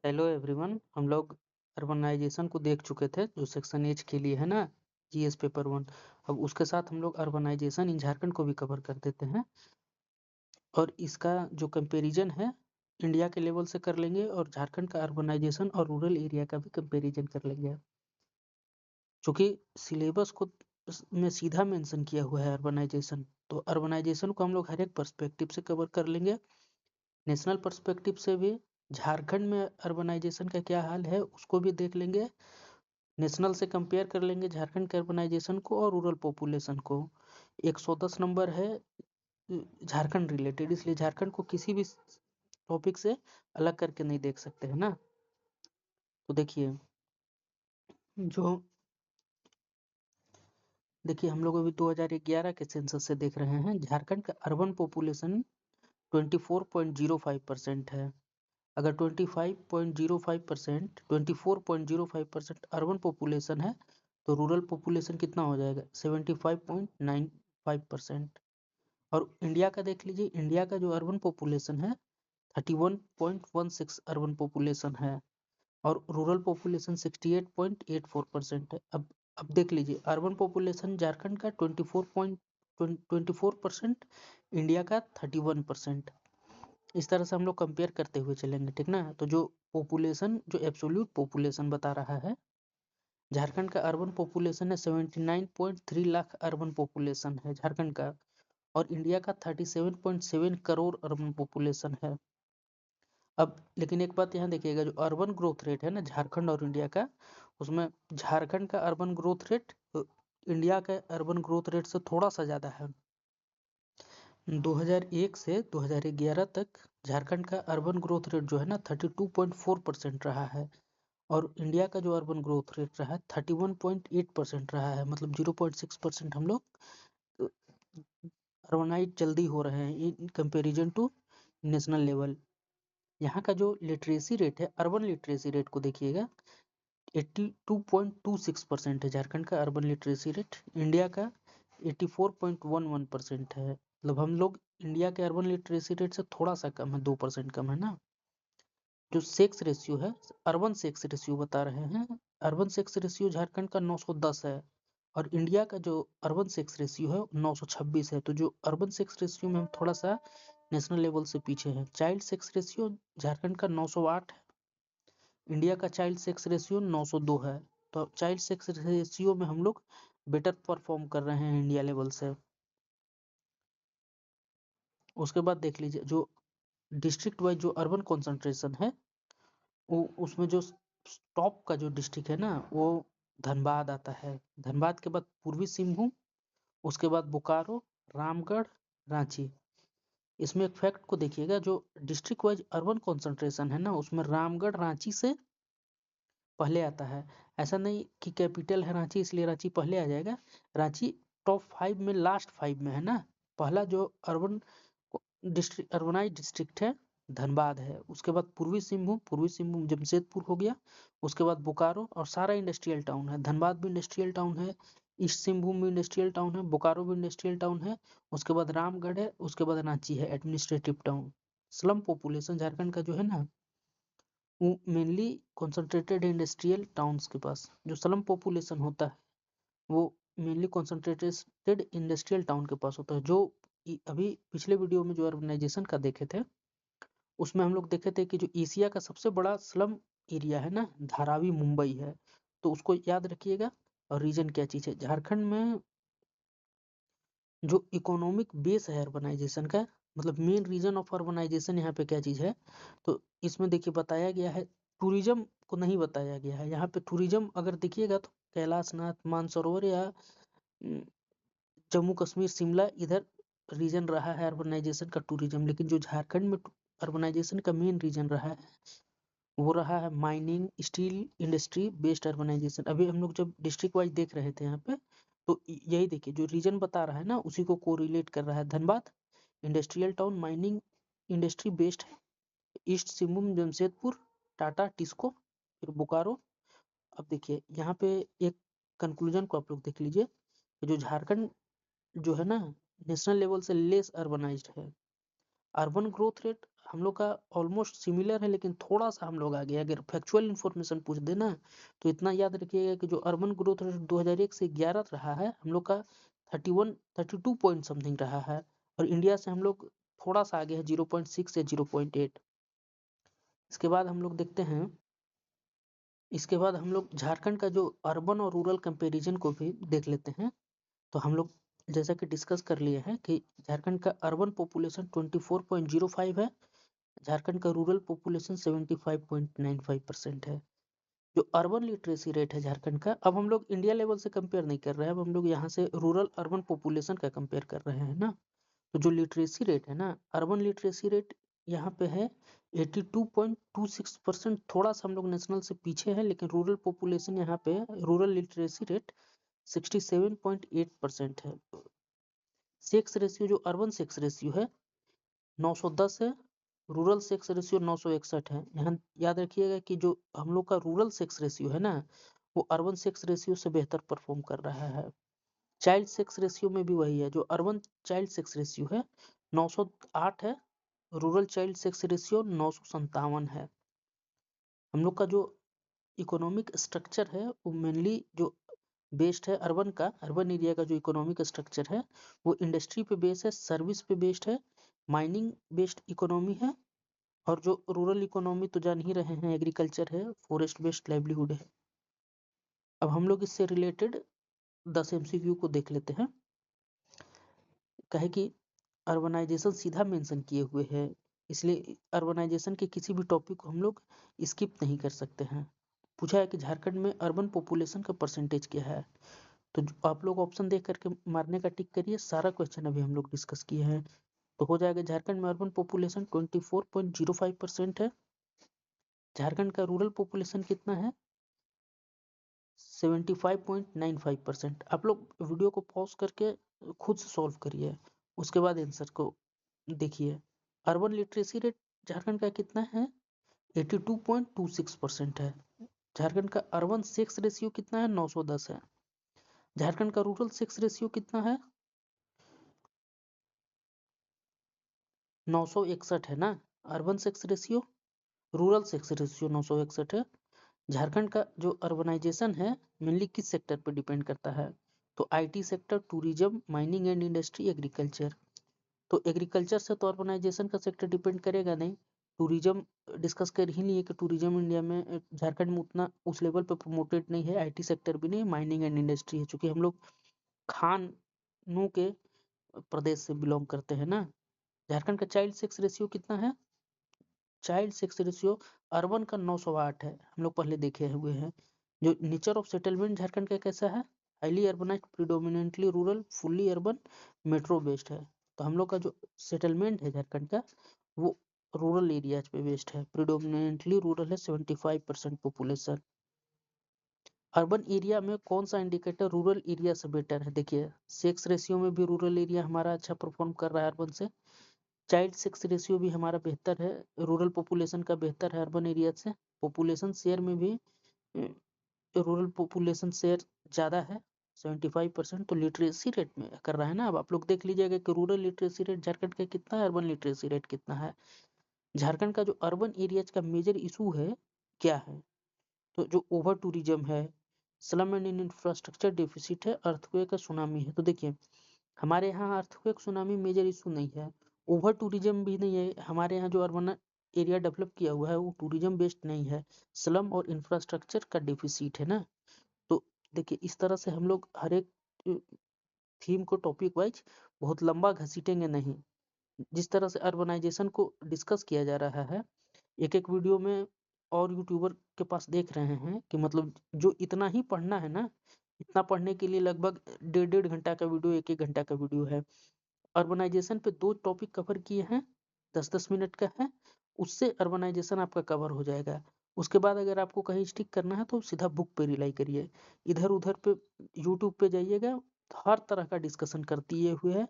Hello everyone. हम लोग urbanisation को देख चुके थे जो सेक्शन एच के लिए है ना, जीएस पेपर 1। अब उसके साथ हम लोग अर्बनाइजेशन इन झारखंड को भी कवर कर देते हैं और इसका जो कंपैरिजन है इंडिया के लेवल से कर लेंगे और झारखंड का अर्बनाइजेशन और रूरल एरिया का भी कंपैरिजन कर लेंगे। चूँकि सिलेबस को में सीधा मेंशन किया हुआ है अर्बनाइजेशन, तो अर्बनाइजेशन को हम लोग हर एक पर्सपेक्टिव से कवर कर लेंगे। नेशनल पर्सपेक्टिव से भी झारखंड में अर्बनाइजेशन का क्या हाल है उसको भी देख लेंगे। नेशनल से कंपेयर कर लेंगे झारखंड के अर्बनाइजेशन को और रूरल पॉपुलेशन को। 110 नंबर है झारखंड रिलेटेड, इसलिए झारखंड को किसी भी टॉपिक से अलग करके नहीं देख सकते है ना। तो देखिए हम लोग अभी 2011 के सेंसस से देख रहे हैं। झारखंड का अर्बन पॉपुलेशन 24.05% है। अगर 24.05% अर्बन पॉपुलेशन है तो रूरल पॉपुलेशन कितना हो जाएगा 75.95%। और इंडिया का देख लीजिए, इंडिया का जो अर्बन पॉपुलेशन है 31.16 अर्बन पॉपुलेशन है और रूरल पॉपुलेशन 68.84% है। अब देख लीजिए, अर्बन पॉपुलेशन झारखंड का 24%, इंडिया का 31%। इस तरह से हम लोग कंपेयर करते हुए चलेंगे, ठीक ना। तो जो पॉपुलेशन, जो एब्सोल्यूट पॉपुलेशन बता रहा है, झारखंड का अर्बन पॉपुलेशन है 79.3 लाख अर्बन पॉपुलेशन है झारखंड का, और इंडिया का 37.7 करोड़ अर्बन पॉपुलेशन है। अब लेकिन एक बात यहाँ देखिएगा, जो अर्बन ग्रोथ रेट है ना झारखंड और इंडिया का, उसमें झारखंड का अर्बन ग्रोथ रेट इंडिया के अर्बन ग्रोथ रेट से थोड़ा सा ज़्यादा है। 2001 से 2011 तक झारखंड का अर्बन ग्रोथ रेट जो है ना 32.4% रहा है, और इंडिया का जो अर्बन ग्रोथ रेट रहा है 31.8% रहा है। मतलब 0.6% हम लोग अर्बनाइज जल्दी हो रहे हैं in comparison to national level. यहाँ का जो लिटरेसी रेट है, अर्बन लिटरेसी रेट को देखिएगा, 82.26% है झारखंड का अर्बन लिटरेसी रेट। इंडिया का 84.11% है। मतलब हम लोग इंडिया के अर्बन लिटरेसी रेट से थोड़ा सा कम है, 2% कम है ना। जो सेक्स रेशियो है, अर्बन सेक्स रेशियो बता रहे हैं, अर्बन सेक्स रेशियो झारखंड का 910 है और इंडिया का जो अर्बन सेक्स रेशियो है 926 है। तो जो अर्बन सेक्स रेशियो में हम थोड़ा सा नेशनल लेवल से पीछे है। चाइल्ड सेक्स रेशियो झारखंड का 908 है, इंडिया का चाइल्ड सेक्स रेशियो 902 है। तो चाइल्ड सेक्स रेशियो में हम लोग बेटर परफॉर्म कर रहे हैं इंडिया लेवल से। उसके बाद देख लीजिए, जो डिस्ट्रिक्ट वाइज जो अर्बन कॉन्सेंट्रेशन है, वो उसमें जो टॉप का जो डिस्ट्रिक्ट है ना वो धनबाद आता है। धनबाद के बाद पूर्वी सिंहभूम, उसके बाद बोकारो, रामगढ़, रांची। इसमें एक फैक्ट को देखिएगा, जो डिस्ट्रिक्ट वाइज अर्बन कॉन्सेंट्रेशन है ना उसमें रामगढ़ रांची से पहले आता है। ऐसा नहीं कि कैपिटल है रांची इसलिए रांची पहले आ जाएगा। रांची टॉप 5 में, लास्ट 5 में है ना। पहला जो अर्बन डिस्ट्रिक्ट, अर्बनाइज डिस्ट्रिक्ट है धनबाद है, उसके बाद पूर्वी सिंहभूम जमशेदपुर हो गया, उसके बाद बोकारो, और सारा इंडस्ट्रियल टाउन है। धनबाद भी इंडस्ट्रियल टाउन है, ईस्ट सिंहभूम भी इंडस्ट्रियल टाउन है, बोकारो भी इंडस्ट्रियल टाउन है, उसके बाद रामगढ़ है, उसके बाद रांची है administrative town. Slum population Jharkhand का जो है ना वो मेनली कॉन्सेंट्रेटेड इंडस्ट्रियल टाउन्स के पास। जो स्लम पॉपुलेशन होता है वो मेनली कॉन्सेंट्रेटेड इंडस्ट्रियल टाउन के पास होता है। जो अभी पिछले वीडियो में जो अर्बनाइजेशन का देखे थे उसमें हम लोग देखे थे कि जो एशिया का सबसे बड़ा स्लम एरिया है ना धारावी मुंबई है। तो उसको याद रखिएगा। और रीजन क्या चीज़ है, झारखंड में जो इकोनॉमिक बेस है अर्बनाइजेशन का, मतलब मेन रीजन ऑफ अर्बनाइजेशन यहाँ पे क्या चीज़ है, तो इसमें देखिए बताया गया है, टूरिज्म को नहीं बताया गया है यहाँ पे। टूरिज्म अगर देखिएगा तो कैलाशनाथ मानसरोवर या जम्मू कश्मीर शिमला इधर रीजन रहा है अर्बनाइजेशन का टूरिज्म। लेकिन जो झारखंड में अर्बनाइजेशन का मेन रीजन रहा है वो रहा है mining, steel industry based urbanisation. अभी हम लोग जब डिस्ट्रिक्ट वाइज देख रहे थे यहाँ पे, तो यही देखिए जो रीजन बता रहा है ना उसी को कोरिलेट कर रहा है। Dhanbad industrial town, mining industry based है। ईस्ट सिंहभूम जमशेदपुर, टाटा टिस्को, फिर बोकारो। अब देखिए यहाँ पे एक कंक्लूजन को आप लोग देख लीजिए, जो झारखंड जो है ना नेशनल लेवल से लेस अर्बनाइज्ड है। अर्बन ग्रोथ रेट हम लोग का ऑलमोस्ट सिमिलर है, लेकिन थोड़ा सा हम लोग आगे। अगर फैक्चुअल इन्फॉर्मेशन पूछ देना तो इतना याद रखिएगा कि जो अर्बन ग्रोथ रेट 2001 से 11 रहा है, हम लोग का 32 पॉइंट समथिंग रहा है, और इंडिया से हम लोग थोड़ा सा आगे है, 0.6 या 0.8। इसके बाद हम लोग देखते हैं, इसके बाद हम लोग झारखंड का जो अर्बन और रूरल कंपेरिजन को भी देख लेते हैं। तो हम लोग जैसा कि डिस्कस कर लिए हैं कि झारखंड का अर्बन पॉपुलेशन 24.05 है, झारखंड का रूरल पॉपुलेशन 75.95% है। जो अर्बन लिटरेसी रेट है झारखंड का, अब हम लोग इंडिया लेवल से कंपेयर नहीं कर रहे हैं, अब हम लोग यहाँ से रूरल अर्बन पॉपुलेशन का कंपेयर कर रहे हैं ना। तो जो लिटरेसी रेट है ना, अर्बन लिटरेसी रेट यहाँ पे है 82.26%, थोड़ा सा हम लोग नेशनल से पीछे हैं, लेकिन रूरल पॉपुलेशन यहाँ पे रूरल लिटरेसी रेट 67.8% है। सेक्स रेशियो, जो अर्बन सेक्स रेशियो है 910 है, रूरल सेक्स रेशियो 961 है। यहाँ याद रखिएगा कि जो हम लोग का रूरल सेक्स रेशियो है ना, वो अर्बन सेक्स रेशियो से बेहतर परफॉर्म कर रहा है। चाइल्ड सेक्स रेशियो में भी वही है, जो अर्बन चाइल्ड सेक्स रेशियो है 908 है, रूरल चाइल्ड सेक्स रेशियो 957 है। हम लोग का जो इकोनॉमिक स्ट्रक्चर है वो मेनली जो बेस्ड है अर्बन का, अर्बन एरिया का जो इकोनॉमिक स्ट्रक्चर है वो इंडस्ट्री पे बेस्ड है, सर्विस पे बेस्ड है, माइनिंग बेस्ड इकोनॉमी है, और जो रूरल इकोनॉमी तो जान ही रहे हैं, एग्रीकल्चर है, फॉरेस्ट बेस्ड लाइवलीहुड है। अब हम लोग इससे रिलेटेड 10 MCQ को देख लेते हैं। कहे कि अर्बनाइजेशन सीधा मेंशन किए हुए है, इसलिए अर्बनाइजेशन के किसी भी टॉपिक को हम लोग स्किप नहीं कर सकते हैं। पूछा है कि झारखंड में अर्बन पॉपुलेशन का परसेंटेज क्या है, तो आप लोग ऑप्शन देख करके मारने का टिक करिए। सारा क्वेश्चन अभी हम लोग डिस्कस किए हैं, तो हो जाएगा झारखंड में अर्बन पॉपुलेशन 24.05% है। झारखंड का रूरल पॉपुलेशन कितना है, 75.95%। आप लोग वीडियो को पॉज करके खुद से सॉल्व करिए, उसके बाद आंसर को देखिए। अर्बन लिटरेसी रेट झारखंड का कितना है, 82.26% है। झारखंड का अर्बन सेक्स रेशियो कितना है, 910 है। झारखंड का रूरल सेक्स रेशियो कितना है, 961 है ना। Urban sex ratio, rural sex ratio 961 है। झारखंड का जो अर्बनाइजेशन है मेनली किस सेक्टर पर डिपेंड करता है, तो IT sector, tourism, mining and industry, agriculture. तो एग्रीकल्चर से तो अर्बनाइजेशन का सेक्टर डिपेंड करेगा नहीं। टूरिज्म डिस्कस कर ही लिए कि टूरिज्म इंडिया में झारखंड में उतना उस लेवल पे प्रमोटेड नहीं है, आईटी सेक्टर भी नहीं, माइनिंग एंड इंडस्ट्री है, चूंकि हम लोग खानों के प्रदेश से बिलोंग करते हैं ना। झारखंड का चाइल्ड सेक्स रेशियो कितना है, चाइल्ड सेक्स रेशियो अर्बन का 908 है, हम लोग पहले देखे हुए हैं। जो नेचर ऑफ सेटलमेंट झारखंड का कैसा है, highly urbanised, predominantly rural, fully urban, metro based है। तो हम लोग का जो सेटलमेंट है झारखंड का वो रूरल एरियाज पे बेस्ड है, प्रीडोमिनेंटली रूरल है, 75% पॉपुलेशन। अर्बन एरिया में कौन सा इंडिकेटर रूरल एरिया से बेटर है, देखिए सेक्स रेशियो में भी रूरल एरिया हमारा अच्छा परफॉर्म कर रहा है अर्बन से। चाइल्ड सेक्स रेशियो भी हमारा बेहतर है, रूरल पॉपुलेशन का बेहतर है अर्बन एरिया से। पॉपुलेशन शेयर में भी रूरल पॉपुलेशन शेयर ज़्यादा है, 75%। तो लिटरेसी रेट में कर रहा है ना। अब आप लोग देख लीजिएगा कि रूरल लिटरेसी रेट झारखंड का कितना है, अर्बन लिटरेसी रेट कितना है। झारखंड का जो अर्बन एरियाज का मेजर इशू है क्या है, तो जो ओवर टूरिज्म है, स्लम एंड इंफ्रास्ट्रक्चर डेफिसिट है, अर्थक्वेक का सुनामी है। तो देखिए हमारे यहाँ अर्थक्वेक सुनामी मेजर इशू नहीं है, ओवर टूरिज्म भी नहीं है। हमारे यहाँ जो अर्बन एरिया डेवलप किया हुआ है वो टूरिज्म बेस्ड नहीं है, स्लम और इंफ्रास्ट्रक्चर का डेफिसिट है ना। तो देखिए इस तरह से हम लोग हर एक थीम को टॉपिक वाइज बहुत लंबा घसीटेंगे नहीं। जिस तरह से अर्बनाइजेशन को डिस्कस किया जा रहा है एक एक वीडियो में, और यूट्यूबर के पास देख रहे हैं कि मतलब जो इतना ही पढ़ना है ना, इतना पढ़ने के लिए लगभग 1.5 घंटा का वीडियो, 1 घंटा का वीडियो है। अर्बनाइजेशन पे 2 टॉपिक कवर किए हैं, 10-10 मिनट का है, उससे अर्बनाइजेशन आपका कवर हो जाएगा। उसके बाद अगर आपको कहीं स्टिक करना है तो सीधा बुक पे रिलाई करिए, इधर उधर पे यूट्यूब पे जाइएगा, हर तरह का डिस्कशन कर दिए हुए है।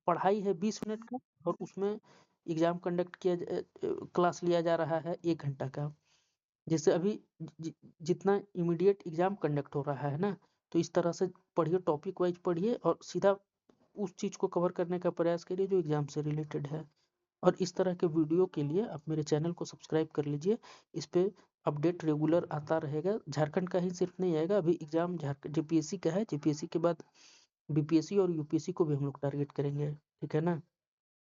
पढ़ाई है 20 मिनट का, और उसमें एग्जाम कंडक्ट क्लास लिया जा रहा है 1 घंटा का। जैसे अभी जितना इमीडिएट एग्जाम कंडक्ट हो रहा है ना, तो इस तरह से पढ़िए, टॉपिक वाइज पढ़िए और सीधा उस चीज़ को कवर करने का प्रयास करिए जो एग्जाम से रिलेटेड है। और इस तरह के वीडियो के लिए आप मेरे चैनल को सब्सक्राइब कर लीजिए। इस पे अपडेट रेगुलर आता रहेगा। झारखंड का ही सिर्फ नहीं आएगा, अभी एग्ज़ाम झारखंड जेपीएससी का है, जेपीएससी के बाद बीपीएससी और यूपीएससी को भी हम लोग टारगेट करेंगे, ठीक है ना।